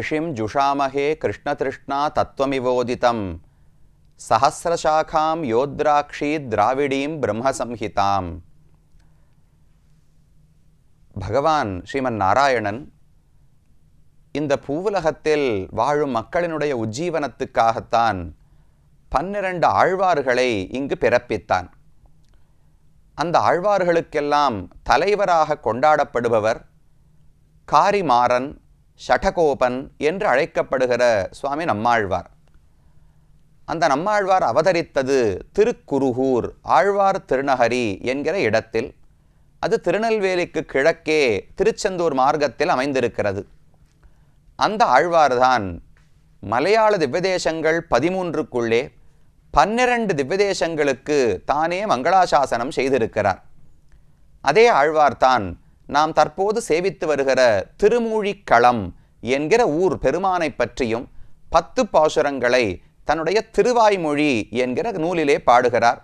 ரிஷிம் ஜுஷாமஹே கிருஷ்ணதிருஷ்ணா தத்துவமிவோதிதம் சஹஸ்ரசாகாம் யோத்ராக்ஷி திராவிடீம் பிரம்மசம்ஹிதாம். பகவான் ஸ்ரீமன் நாராயணன் இந்த பூவுலகத்தில் வாழும் மக்களினுடைய உஜ்ஜீவனத்துக்காகத்தான் 12 ஆழ்வார்களை இங்கு பிறப்பித்தான். அந்த ஆழ்வார்களுக்கெல்லாம் தலைவராக கொண்டாடப்படுபவர் காரிமாறன், ஷடகோபன் என்று அழைக்கப்படுகிற சுவாமி நம்மாழ்வார். அந்த நம்மாழ்வார் அவதரித்தது திருக்குருகூர் ஆழ்வார் திருநகரி என்கிற இடத்தில். அது திருநெல்வேலிக்கு கிழக்கே திருச்செந்தூர் மார்க்கத்தில் அமைந்திருக்கிறது. அந்த ஆழ்வார்தான் மலையாள திவ்யதேசங்கள் 13க்குள்ளே 12 திவ்யதேசங்களுக்கு தானே மங்களாசாசனம் செய்திருக்கிறார். அதே ஆழ்வார்தான் நாம் தற்போது சேவித்து வருகிற திருமூழிக்களம் என்கிற ஊர் பெருமானை பற்றியும் 10 பாசுரங்களை தன்னுடைய திருவாய்மொழி என்கிற நூலிலே பாடுகிறார்.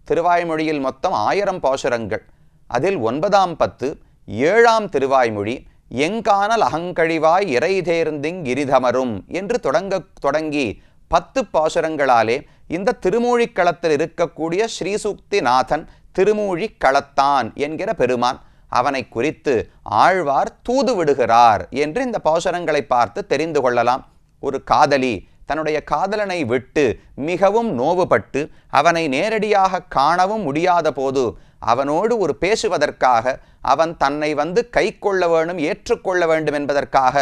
திருவாய்மொழியில் மொத்தம் 1000 பாசுரங்கள். அதில் 9ஆம் 10 7ஆம் திருவாய்மொழி எங்கானல் அகங்கழிவாய் இறை தேர்ந்திங் கிரிதமரும் என்று தொடங்கி 10 பாசுரங்களாலே இந்த திருமூழிக்களத்தில் இருக்கக்கூடிய ஸ்ரீசூக்திநாதன் திருமூழிக்களத்தான் என்கிற பெருமான், அவனை குறித்து ஆழ்வார் தூது விடுகிறார் என்று இந்த பாசுரங்களை பார்த்து தெரிந்து கொள்ளலாம். ஒரு காதலி தன்னுடைய காதலனை விட்டு மிகவும் நோவுபட்டு அவனை நேரடியாக காணவும் முடியாத போது அவனோடு ஒரு பேசுவதற்காக அவன் தன்னை கை கொள்ள வேண்டும், ஏற்றுக்கொள்ள வேண்டும் என்பதற்காக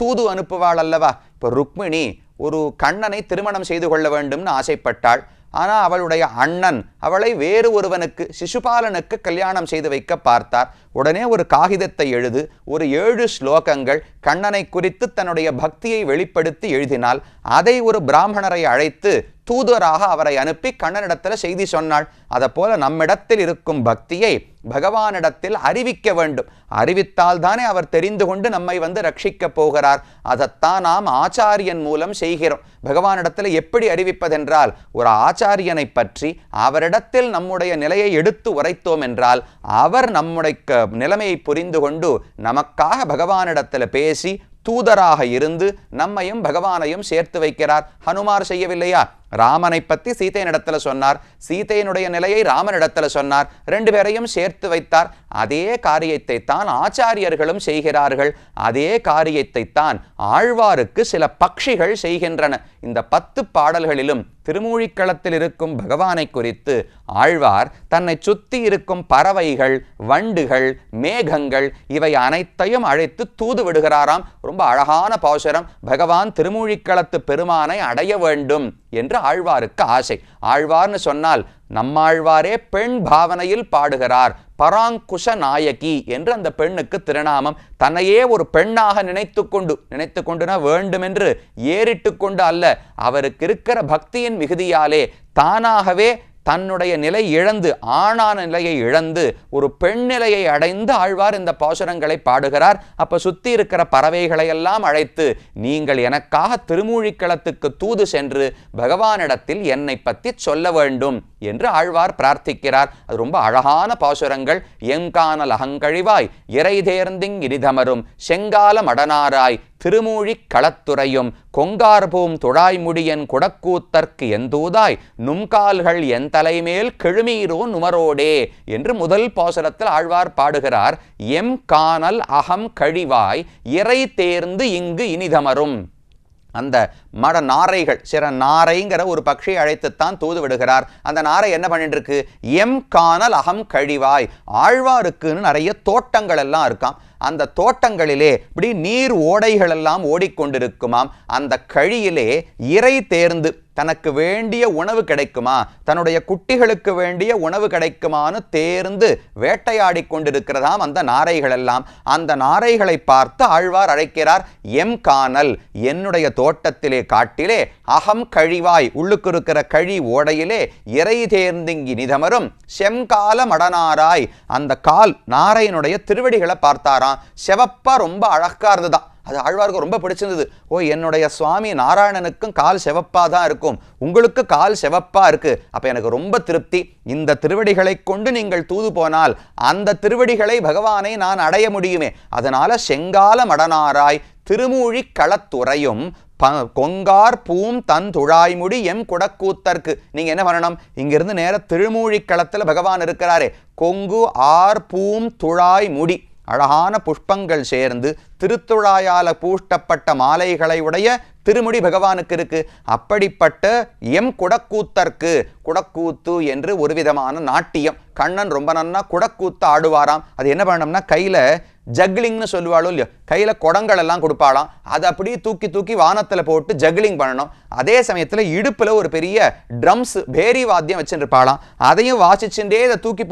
தூது அனுப்புவாள் அல்லவா. இப்போ ருக்மிணி ஒரு கண்ணனை திருமணம் செய்து கொள்ள வேண்டும்னு ஆசைப்பட்டாள். ஆனால் அவளுடைய அண்ணன் அவளை வேறு ஒருவனுக்கு, சிசுபாலனுக்கு கல்யாணம் செய்து வைக்க பார்த்தார். உடனே ஒரு காகிதத்தை எழுது, ஒரு 7 ஸ்லோகங்கள் கண்ணனை குறித்து தன்னுடைய பக்தியை வெளிப்படுத்தி எழுதினாள். அதை ஒரு பிராமணரை அழைத்து தூதராக அவரை அனுப்பி கண்ணனிடத்தில் செய்தி சொன்னாள். அதை போல நம்மிடத்தில் இருக்கும் பக்தியை பகவானிடத்தில் அறிவிக்க வேண்டும். அறிவித்தால் தானே அவர் தெரிந்து கொண்டு நம்மை ரட்சிக்கப் போகிறார். அதைத்தான் நாம் ஆச்சாரியன் மூலம் செய்கிறோம். பகவானிடத்தில் எப்படி அறிவிப்பதென்றால், ஒரு ஆச்சாரியனை பற்றி அவரிடத்தில் நம்முடைய நிலையை எடுத்து உரைத்தோம் என்றால் அவர் நம்முடைய நிலைமையை புரிந்து கொண்டு நமக்காக பகவானிடத்தில் பேசி தூதராக இருந்து நம்மையும் பகவானையும் சேர்த்து வைக்கிறார். ஹனுமார் செய்யவில்லையா? ராமனை பற்றி சீதையினிடத்துல சொன்னார், சீதையினுடைய நிலையை ராமனிடத்துல சொன்னார், 2 பேரையும் சேர்த்து வைத்தார். அதே காரியத்தை தான் ஆச்சாரியர்களும் செய்கிறார்கள். அதே காரியத்தை தான் ஆழ்வாருக்கு சில பட்சிகள் செய்கின்றன. இந்த 10 பாடல்களிலும் திருமூழிக்களத்தில் இருக்கும் பகவானை குறித்து ஆழ்வார் தன்னை சுத்தி இருக்கும் பறவைகள், வண்டுகள், மேகங்கள் இவை அனைத்தையும் அழைத்து தூது விடுகிறாராம். ரொம்ப அழகான பாசுரம். பகவான் திருமூழிக்களத்து பெருமானை அடைய வேண்டும் என்று ஆழ்வாருக்கு ஆசை. ஆழ்வார்னு சொன்னால் நம்மாழ்வாரே பெண் பாவனையில் பாடுகிறார். பராங்குஷ நாயகி என்று அந்த பெண்ணுக்கு திருநாமம். தன்னையே ஒரு பெண்ணாக நினைத்து கொண்டுனா வேண்டுமென்று ஏறிட்டு கொண்டு அல்ல, அவருக்கு இருக்கிற பக்தியின் மிகுதியாலே தானாகவே தன்னுடைய நிலை இழந்து, ஆணான நிலையை இழந்து ஒரு பெண் நிலையை அடைந்து ஆழ்வார் இந்த பாசுரங்களை பாடுகிறார். அப்ப சுத்தி இருக்கிற பறவைகளை எல்லாம் அழைத்து, நீங்கள் எனக்காக திருமூழிக்களத்துக்கு தூது சென்று பகவானிடத்தில் என்னை பற்றி சொல்ல வேண்டும் என்று ஆழ்வார் பிரார்த்திக்கிறார். அது ரொம்ப அழகான பாசுரங்கள். எங்கானல் அகங்கழிவாய் இறை தேர்ந்திங் இரிதமரும் செங்கால மடனாராய் திருமூழிக் களத்துறையும் கொங்கார்பூம் துழாய்முடியன் குடக்கூத்தற்கு எந்தூதாய் நும்கால்கள் என் தலைமேல் கெழுமீரோ நுமரோடே என்று முதல் பாசுரத்தில் ஆழ்வார் பாடுகிறார். எம் கானல் அகம் கழிவாய் இறை தேர்ந்து இங்கு இனிதமரும். அந்த மட நாரைகள், சில நாரைங்கிற ஒரு பட்சியை அழைத்துத்தான் தூது விடுகிறார். அந்த நாரை என்ன பண்ணிட்டு இருக்கு? எம் கானல் அகம் கழிவாய். ஆழ்வாருக்குன்னு நிறைய தோட்டங்கள் எல்லாம் இருக்காம். அந்த தோட்டங்களிலே இப்படி நீர் ஓடைகள் எல்லாம் ஓடிக்கொண்டிருக்குமாம். அந்த கழியிலே இறை தேர்ந்து தனக்கு வேண்டிய உணவு கிடைக்குமா, தன்னுடைய குட்டிகளுக்கு வேண்டிய உணவு கிடைக்குமான்னு தேர்ந்து வேட்டையாடி கொண்டிருக்கிறதாம் அந்த நாரைகள் எல்லாம். அந்த நாரைகளை பார்த்து ஆழ்வார் அழைக்கிறார். எம் கானல், என்னுடைய தோட்டத்திலே காட்டிலே, அகம் கழிவாய், உள்ளுக்கு இருக்கிற கழி ஓடையிலே, இறை தேர்ந்திங்கி நிதமரும் செம்கால மடனாராய். அந்த கால் நாரையினுடைய திருவடிகளை பார்த்தாராம். செவப்பா ரொம்ப அழகா இருந்துதான். அது ஆழ்வாருக்கு ரொம்ப பிடிச்சிருந்தது. ஓ, என்னுடைய சுவாமி நாராயணனுக்கும் கால் செவப்பா தான் இருக்கும், உங்களுக்கு கால் செவப்பா இருக்கு, அப்ப எனக்கு ரொம்ப திருப்தி. இந்த திருவடிகளை கொண்டு நீங்கள் தூது போனால் அந்த திருவடிகளை பகவானை நான் அடைய முடியுமே. அதனால செங்கால மடனாராய் திருமூழி களத்துறையும் கொங்கார் பூம் தன் துழாய்முடி எம் குடக்கூத்தற்கு. நீங்க என்ன பண்ணணும், இங்கிருந்து நேர திருமூழிக்களத்துல பகவான் இருக்கிறாரே, கொங்கு ஆர் பூம் துழாய் முடி, அழகான புஷ்பங்கள் சேர்ந்து திருத்துழாயால பூஷ்டப்பட்ட மாலைகளை உடைய திருமுடி பகவானுக்கு இருக்கு. அப்படிப்பட்ட எம் குடக்கூத்தற்கு, குடக்கூத்து என்று ஒரு விதமான நாட்டியம், கண்ணன் ரொம்ப நன்னா குடக்கூத்து ஆடுவாராம். அது என்ன பண்ணணும்னா கையில ஜக்லிங்னு சொல்லுவாளோ இல்லையோ, கையில குடங்கள் எல்லாம் கொடுப்பாளாம். அதை அப்படியே தூக்கி தூக்கி வானத்துல போட்டு ஜக்லிங் பண்ணணும். அதே சமயத்துல இடுப்புல ஒரு பெரிய ட்ரம்ஸ் பேரி வாத்தியம் வச்சுருப்பாளாம். அதையும் வாசிச்சுட்டே இதை தூக்கி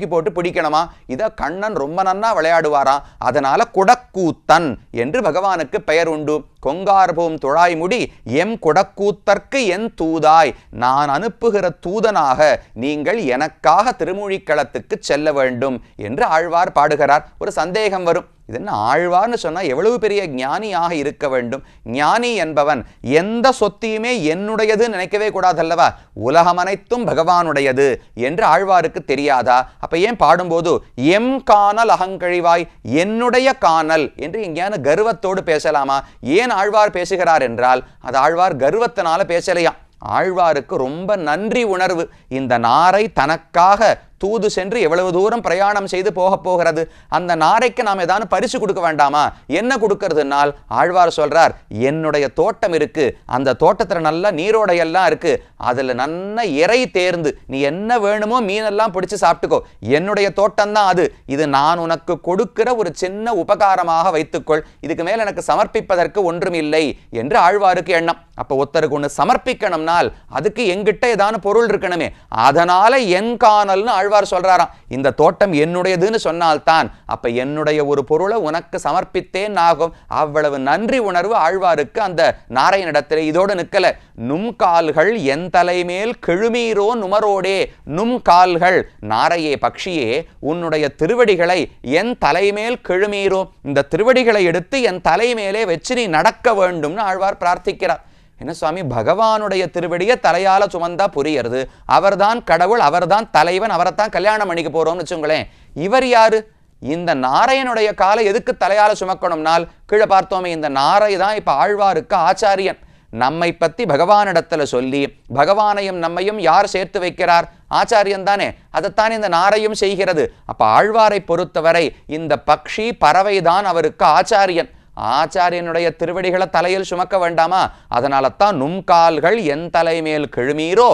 போட்டு பிடிக்கணுமா. இதை கண்ணன் ரொம்ப நன்னா விளையாடுவாராம். அதனால குடக்கூத்தன் என்று பகவானுக்கு பெயர் உண்டு. கொங்கார்பூம் துழாய்முடி எம் குடக்கூத்தற்கு என் தூதாய், நான் அனுப்புகிற தூதனாக நீங்கள் எனக்காக திருமூழிக்களத்துக்கு செல்ல வேண்டும் என்று ஆழ்வார் பாடுகிறார். ஒரு சந்தேகம் வரும், இது என்ன ஆழ்வார்னு சொன்னா எவ்வளவு பெரிய ஞானியாக இருக்க வேண்டும்? ஞானி என்பவன் எந்த சொத்தையுமே என்னுடையது நினைக்கவே கூடாதல்லவா, உலகம் அனைத்தும் பகவானுடையது என்று ஆழ்வாருக்கு தெரியாதா? அப்ப ஏன் பாடும்போது எம் காணல் அகங்கழிவாய், என்னுடைய காணல் என்று எங்கேயான கர்வத்தோடு பேசலாமா? ஏன் ஆழ்வார் பேசுகிறார் என்றால் அது ஆழ்வார் கர்வத்தினால பேசலையா. ஆழ்வாருக்கு ரொம்ப நன்றி உணர்வு. இந்த நாரை தனக்காக தூது சென்று எவ்வளவு தூரம் பிரயாணம் செய்து போகிறது, அந்த நாரைக்கு நாம் ஏதாவது பரிசு கொடுக்க வேண்டாமா? என்ன கொடுக்கறதுனால் ஆழ்வார் சொல்றார், என்னுடைய தோட்டம் இருக்கு, அந்த தோட்டத்துல நல்ல நீரோடையெல்லாம் இருக்கு, அதுல நல்ல இறை தேர்ந்து நீ என்ன வேணுமோ மீனெல்லாம் பிடிச்சு சாப்பிட்டுக்கோ, என்னுடைய தோட்டம் தான் அது, இது நான் உனக்கு கொடுக்கிற ஒரு சின்ன உபகாரமாக வைத்துக்கொள், இதுக்கு மேல எனக்கு சமர்ப்பிப்பதற்கு ஒன்றும் இல்லை என்று ஆழ்வாருக்கு எண்ணம். அப்ப ஒருத்தருக்கு ஒன்று சமர்ப்பிக்கணும்னால் அதுக்கு எங்கிட்ட ஏதான பொருள் இருக்கணுமே, அதனால என் காணல்னு ஆழ்வார் சொல்றாராம். இந்த தோட்டம் என்னுடையதுன்னு சொன்னால்தான் அப்ப என்னுடைய ஒரு பொருளை உனக்கு சமர்ப்பித்தேன் ஆகும். அவ்வளவு நன்றி உணர்வு ஆழ்வாருக்கு அந்த நாராயணிடத்திலே. இதோடு நிற்கல, நும் கால்கள் என் தலைமேல் கெழுமீரோ நுமரோடே. நும் கால்கள், நாரையே பக்ஷியே, உன்னுடைய திருவடிகளை என் தலைமேல் கெழுமீரோ, இந்த திருவடிகளை எடுத்து என் தலைமேலே வச்சு நீ நடக்க வேண்டும்னு ஆழ்வார் பிரார்த்திக்கிறார். என்ன சுவாமி, பகவானுடைய திருவடியை தலையால சுமந்தா புரியறது, அவர்தான் கடவுள், அவர்தான் தலைவன், அவரைத்தான் கல்யாணம் பண்ணிக்க போறோம்னு வச்சுங்களேன். இவர் யாரு? இந்த நாரையனுடைய காலை எதுக்கு தலையால சுமக்கணும்னால் கீழே பார்த்தோமே, இந்த நாரை தான் இப்ப ஆழ்வாருக்கு ஆச்சாரியன். நம்மை பத்தி பகவானிடத்துல சொல்லி பகவானையும் நம்மையும் யார் சேர்த்து வைக்கிறார்? ஆச்சாரியன் தானே. அதைத்தான் இந்த நாரையும் செய்கிறது. அப்ப ஆழ்வாரை பொறுத்தவரை இந்த பக்ஷி பறவை தான் அவருக்கு ஆச்சாரியன். ஆச்சாரியனுடைய திருவடிகளை தலையில் சுமக்க வேண்டாமா? அதனால தான் நும் கால்கள் என் தலைமேல் கெழுமீரோ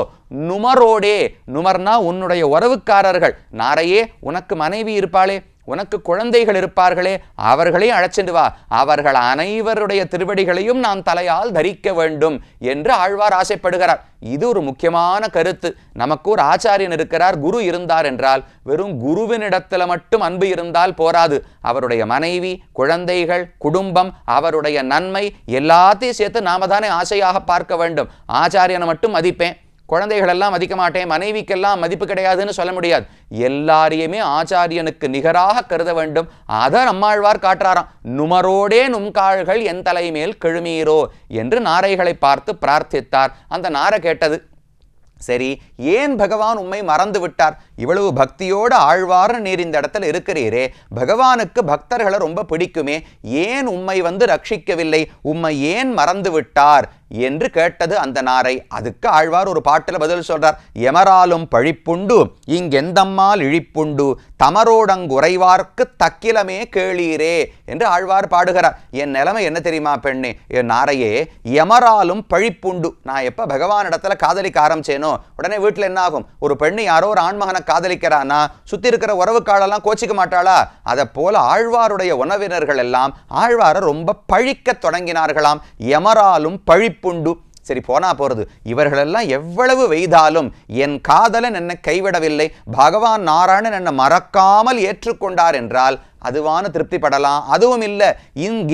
நுமரோடே. நுமர்னா உன்னுடைய உறவுக்காரர்கள். நாரையே, உனக்கு மனைவி இருப்பாளே, உனக்கு குழந்தைகள் இருப்பார்களே, அவர்களையும் அழைச்சிட்டு வா, அவர்கள் அனைவருடைய திருவடிகளையும் நான் தலையால் தரிக்க வேண்டும் என்று ஆழ்வார் ஆசைப்படுகிறார். இது ஒரு முக்கியமான கருத்து. நமக்கு ஒரு ஆச்சாரியன் இருக்கிறார், குரு இருந்தார் என்றால் வெறும் குருவினிடத்துல மட்டும் அன்பு இருந்தால் போராது. அவருடைய மனைவி, குழந்தைகள், குடும்பம், அவருடைய நன்மை எல்லாத்தையும் சேர்த்து நாம தானே ஆசையாக பார்க்க வேண்டும். ஆச்சாரியனை மட்டும் மதிப்பேன், குழந்தைகளெல்லாம் மதிக்க மாட்டேன், மனைவிக்கெல்லாம் மதிப்பு கிடையாதுன்னு சொல்ல முடியாது. எல்லாரையுமே ஆச்சாரியனுக்கு நிகராக கருத வேண்டும். அதை நம்மாழ்வார் காட்டுறாராம். நுமரோடே நும்கால்கள் என் தலைமேல் கெழுமீரோ என்று நாரைகளை பார்த்து பிரார்த்தித்தார். அந்த நாரை கேட்டது, சரி, ஏன் பகவான் உம்மை மறந்து விட்டார்? இவ்வளவு பக்தியோடு ஆழ்வார்னு நீர் இந்த இடத்துல இருக்கிறீரே, பகவானுக்கு பக்தர்களை ரொம்ப பிடிக்குமே, ஏன் உம்மை ரட்சிக்கவில்லை, உம்மை ஏன் மறந்து விட்டார் என்று கேட்டது அந்த நாரை. அதுக்கு ஆழ்வார் ஒரு பாட்டில் பதில் சொல்றார். எமராலும் பழிப்புண்டு இங்கெந்தம்மால் இழிப்புண்டு தமரோடங்குறைவார்க்கு தக்கிலமே கேளீரே என்று ஆழ்வார் பாடுகிறார். என் நிலைமை என்ன தெரியுமா பெண்ணே, என் நாரையே, எமராலும் பழிப்புண்டு. நான் எப்ப பகவான் இடத்துல காதலிக்க ஆரம்பிச்சேனோ உடனே வீட்டில் என்ன ஆகும்? ஒரு பெண்ணு யாரோ ஒரு ஆண்மகனை காதலிக்கிறானா சுத்தி இருக்கிற உறவுக்காலெல்லாம் கோச்சிக்க மாட்டாளா? அதை போல ஆழ்வாருடைய உணவினர்கள் எல்லாம் ஆழ்வாரை ரொம்ப பழிக்க தொடங்கினார்களாம். எமராலும் பழிப்புண்டு. சரி, போனா போறது, இவர்களெல்லாம் எவ்வளவு வெய்தாலும் என் காதலன் என்னை கைவிடவில்லை, பகவான் நாராயணன் என்னை மறக்காமல் ஏற்றுக்கொண்டார் என்றால் அதுவான திருப்தி படலாம். அதுவும் இல்லை,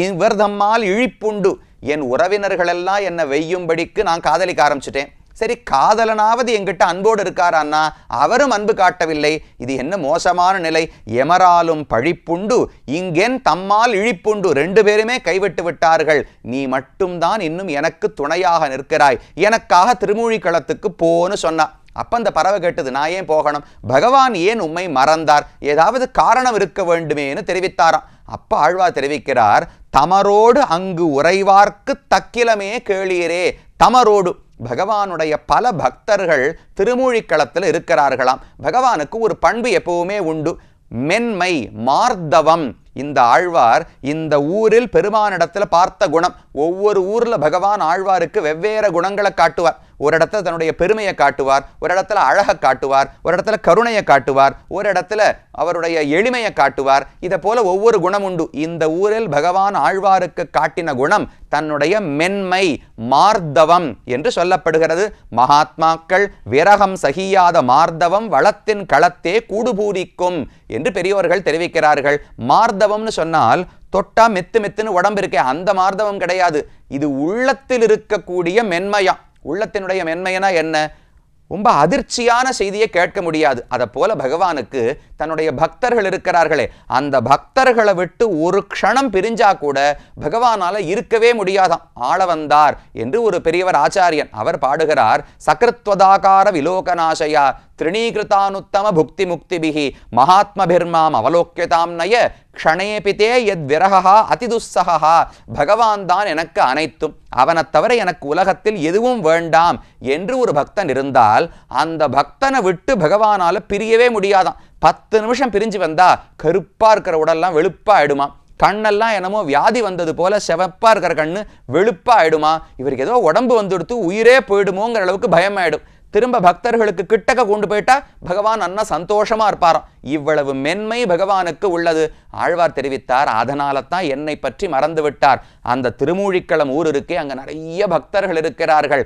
இவர் தம்மால் இழிப்புண்டு, என் உறவினர்களெல்லாம் என்னை வெய்யும்படிக்கு நான் காதலிக்க ஆரம்பிச்சிட்டேன். சரி, காதலனாவது என்கிட்ட அன்போடு இருக்காரான்னா அவரும் அன்பு காட்டவில்லை. இது என்ன மோசமான நிலை? எமராலும் பழிப்புண்டு இங்கென் தம்மால் இழிப்புண்டு. ரெண்டு பேருமே கைவிட்டு விட்டார்கள், நீ மட்டும்தான் இன்னும் எனக்கு துணையாக நிற்கிறாய், எனக்காக திருமூழிக்களத்துக்கு போன்னு சொன்னா. அப்ப அந்த பறவை கேட்டது, நான் ஏன் போகணும்? பகவான் ஏன் உம்மை மறந்தார்? ஏதாவது காரணம் இருக்க வேண்டுமேன்னு தெரிவித்தாராம். அப்ப ஆழ்வார் தெரிவிக்கிறார், தமரோடு அங்கு உறைவார்க்கு தக்கிலமே கேளீரே. தமரோடு, பகவானுடைய பல பக்தர்கள் திருமூழிக்களத்தில் இருக்கிறார்களாம். பகவானுக்கு ஒரு பண்பு எப்பவுமே உண்டு, மென்மை, மார்தவம். இந்த ஆழ்வார் இந்த ஊரில் பெருமானிடத்தில் பார்த்த குணம். ஒவ்வொரு ஊர்ல பகவான் ஆழ்வாருக்கு வெவ்வேறு குணங்களை காட்டுவார். ஒரு இடத்துல தன்னுடைய பெருமையை காட்டுவார், ஒரு இடத்துல அழகை காட்டுவார், ஒரு இடத்துல கருணையை காட்டுவார், ஒரு இடத்துல அவருடைய எளிமையை காட்டுவார். இதை போல ஒவ்வொரு குணம் உண்டு. இந்த ஊரில் பகவான் ஆழ்வாருக்கு காட்டின குணம் தன்னுடைய மென்மை, மார்தவம் என்று சொல்லப்படுகிறது. மகாத்மாக்கள் விரகம் சகியாத மார்தவம் வளத்தின் களத்தே கூடுபூரிக்கும் என்று பெரியோர்கள் தெரிவிக்கிறார்கள். மார்தவம்னு சொன்னால் தொட்டா மெத்து மெத்துன்னு உடம்பு இருக்கே, அந்த மார்தவம் கிடையாது. இது உள்ளத்தில் இருக்கக்கூடிய மென்மையா. உள்ளத்தினுடைய மென்மையனா என்ன? ரொம்ப அதிர்ச்சியான செய்தியை கேட்க முடியாது. அதை போல பகவானுக்கு தன்னுடைய பக்தர்கள் இருக்கிறார்களே, அந்த பக்தர்களை விட்டு ஒரு க்ஷணம் பிரிஞ்சா கூட பகவானால இருக்கவே முடியாதாம். ஆள வந்தார் என்று ஒரு பெரியவர் ஆச்சாரியன் அவர் பாடுகிறார், சகிருத்வதாகார விலோகநாசயா திரிணீகிருதானுத்தம புக்தி முக்திபிகி மகாத்மபிர்மாம் அவலோக்கியதாம் நய க்ஷணேபிதே யத் விரகா அதிதுஸ்ஸகா. பகவான் தான் எனக்கு அனைத்தும், அவனை தவிர எனக்கு உலகத்தில் எதுவும் வேண்டாம் என்று ஒரு பக்தன் இருந்தால் அந்த பக்தனை விட்டு பகவானால பிரியவே முடியாதான். 10 நிமிஷம் பிரிஞ்சு வந்தா கருப்பா இருக்கிற உடல்லாம் வெளுப்பா ஆயிடுமா, கண்ணெல்லாம் என்னமோ வியாதி வந்தது போல செவப்பா இருக்கிற கண்ணு வெளுப்பா ஆயிடுமா, இவருக்கு ஏதோ உடம்பு வந்துடுத்து உயிரே போயிடுமோங்கிற அளவுக்கு பயமாயிடும். திரும்ப பக்தர்களுக்கு கிட்டக்க கொண்டு போயிட்டா பகவான் அண்ணா சந்தோஷமா இருப்பாராம். இவ்வளவு மென்மை பகவானுக்கு உள்ளது. ஆழ்வார் தெரிவித்தார், அதனால தான் என்னை பற்றி மறந்து விட்டார். அந்த திருமூழிக்களம் ஊர் இருக்கே, அங்க நிறைய பக்தர்கள் இருக்கிறார்கள்.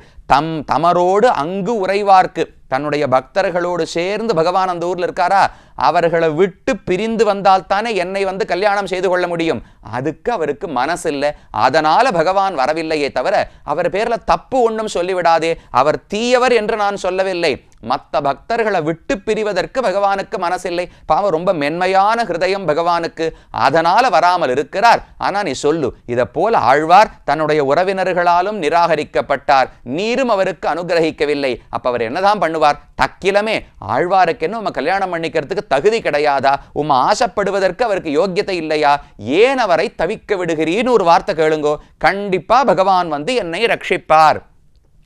தமரோடு அங்கு உறைவார்க்கு, தன்னுடைய பக்தர்களோடு சேர்ந்து பகவான் அந்த ஊர்ல இருக்காரா, அவர்களை விட்டு பிரிந்து வந்தால் தானே என்னை வந்து கல்யாணம் செய்து கொள்ள முடியும். அதுக்கு அவருக்கு மனசு இல்லை. அதனால பகவான் வரவில்லையே தவிர அவர் பேர்ல தப்பு ஒன்றும் சொல்லிவிடாதே, அவர் தீயவர் என்று நான் சொல்லவில்லை. மற்ற பக்தர்களை விட்டு பிரிவதற்கு பகவானுக்கு மனசில்லை. பாவம், ரொம்ப மென்மையான ஹிருதயம் பகவானுக்கு, அதனால வராமல் இருக்கிறார். ஆனா நீ சொல்லு, இதை போல ஆழ்வார் தன்னுடைய உறவினர்களாலும் நிராகரிக்கப்பட்டார், நீரும் அவருக்கு அனுகிரகிக்கவில்லை. அப்ப அவர் என்னதான் பண்ணுவார்? தக்கிலமே, ஆழ்வாருக்கு என்ன உம்மை கல்யாணம் பண்ணிக்கிறதுக்கு தகுதி கிடையாதா? உம்மை ஆசைப்படுவதற்கு அவருக்கு யோக்கியத்தை இல்லையா? ஏன் அவரை தவிக்க விடுகிறீன்னு ஒரு வார்த்தை கேளுங்கோ, கண்டிப்பா பகவான் வந்து என்னை ரட்சிப்பார்.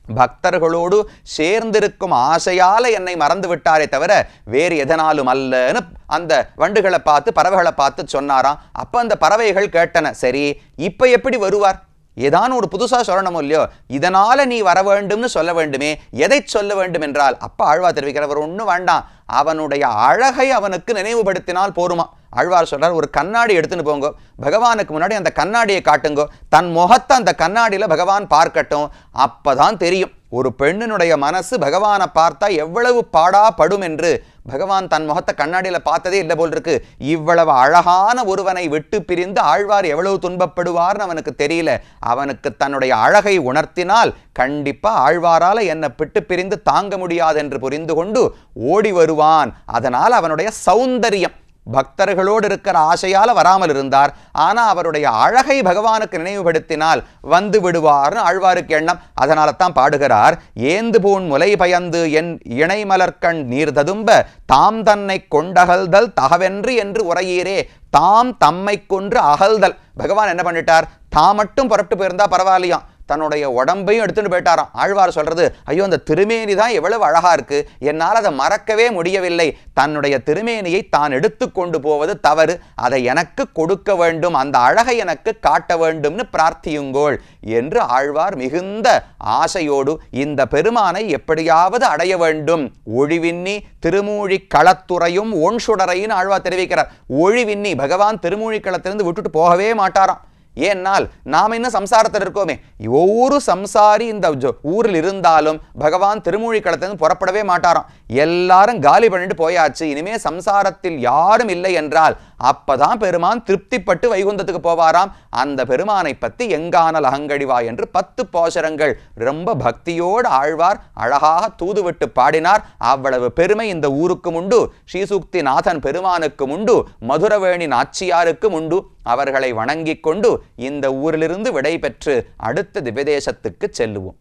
பக்தர்களோடு சேர்ந்திருக்கும் ஆசையால என்னை மறந்து விட்டாரே தவிர வேறு எதனாலும் அல்லன்னு அந்த வண்டுகளை பார்த்து பறவைகளை பார்த்து சொன்னாராம். அப்ப அந்த பறவைகள் கேட்டன, சரி இப்ப எப்படி வருவார்? ஏதான ஒரு புதுசா சொல்லணும் இல்லையோ, இதனால நீ வர வேண்டும்னு சொல்ல வேண்டுமே, எதை சொல்ல வேண்டும் என்றால், அப்ப ஆழ்வார் தெரிவிக்கிறவர் ஒன்றும் வேண்டாம், அவனுடைய அழகை அவனுக்கு நினைவுபடுத்தினால் போருமா. ஆழ்வார் சொல்றார், ஒரு கண்ணாடி எடுத்துன்னு போங்க, பகவானுக்கு முன்னாடி அந்த கண்ணாடியை காட்டுங்க, தன் முகத்தை அந்த கண்ணாடியில பகவான் பார்க்கட்டும். அப்பதான் தெரியும் ஒரு பெண்ணினுடைய மனசு பகவானை பார்த்தா எவ்வளவு பாடாப்படும் என்று. பகவான் தன் முகத்தை கண்ணாடியில பார்த்ததே இல்லை போல் இருக்கு. இவ்வளவு அழகான ஒருவனை விட்டு பிரிந்து ஆழ்வார் எவ்வளவு துன்பப்படுவார்னு அவனுக்கு தெரியல. அவனுக்கு தன்னுடைய அழகை உணர்த்தினால் கண்டிப்பா ஆழ்வாரால என்னை விட்டு பிரிந்து தாங்க முடியாது என்று புரிந்து கொண்டு ஓடி வருவான். அதனால் அவனுடைய சௌந்தரியம், பக்தர்களோடு இருக்கிற ஆசையால வராமல் இருந்தார். ஆனா அவருடைய அழகை பகவானுக்கு நினைவுபடுத்தினால் வந்து விடுவார்னு ஆழ்வாருக்கு எண்ணம். அதனால தான் பாடுகிறார், ஏந்து பூன் முலை பயந்து என் இணை மலர்கண் நீர் ததும்ப தாம் தன்னை கொண்டகல்தல் தகவென்று என்று உரையீரே. தாம் தம்மை கொன்று அகல்தல். பகவான் என்ன பண்ணிட்டார்? தாம் மட்டும் புறப்பட்டு போயிருந்தா பரவாயில்லையாம், தன்னுடைய உடம்பையும் எடுத்துட்டு போயிட்டாராம். ஆழ்வார் சொல்றது, ஐயோ அந்த திருமேனி தான் எவ்வளவு அழகா இருக்கு, என்னால் அதை மறக்கவே முடியவில்லை. தன்னுடைய திருமேனியை தான் எடுத்து கொண்டு போவது தவறு, அதை எனக்கு கொடுக்க வேண்டும், அந்த அழகை எனக்கு காட்ட வேண்டும்னு பிரார்த்தியுங்கோள் என்று ஆழ்வார் மிகுந்த ஆசையோடு இந்த பெருமானை எப்படியாவது அடைய வேண்டும். ஒழிவின்னி திருமூழி களத்துறையும் ஒன் சுடரைன்னு ஆழ்வார் தெரிவிக்கிறார். ஒழிவின்னி, பகவான் திருமூழி களத்திலிருந்து விட்டுட்டு போகவே மாட்டாராம். ஏன்னால் நாம் இன்னும் சம்சாரத்தில் இருக்கோமே, ஒவ்வொரு சம்சாரி இந்த ஊரில் இருந்தாலும் பகவான் திருமூழிக்களத்திலிருந்து புறப்படவே மாட்டாராம். எல்லாரும் காலி பண்ணிட்டு போயாச்சு, இனிமே சம்சாரத்தில் யாரும் இல்லை என்றால் அப்பதான் பெருமான் திருப்திப்பட்டு வைகுந்தத்துக்கு போவாராம். அந்த பெருமானை பற்றி எங்கானல் அகங்கடிவா என்று 10 பாசுரங்கள் ரொம்ப பக்தியோடு ஆழ்வார் அழகாக தூதுவிட்டு பாடினார். அவ்வளவு பெருமை இந்த ஊருக்கும் உண்டு, ஸ்ரீசூக்தி நாதன் பெருமானுக்கும் உண்டு, மதுரவேணி நாச்சியாருக்கும் உண்டு. அவர்களை வணங்கிக் கொண்டு இந்த ஊரிலிருந்து விடை பெற்று அடுத்த திவ்யதேசத்துக்கு செல்லுவோம்.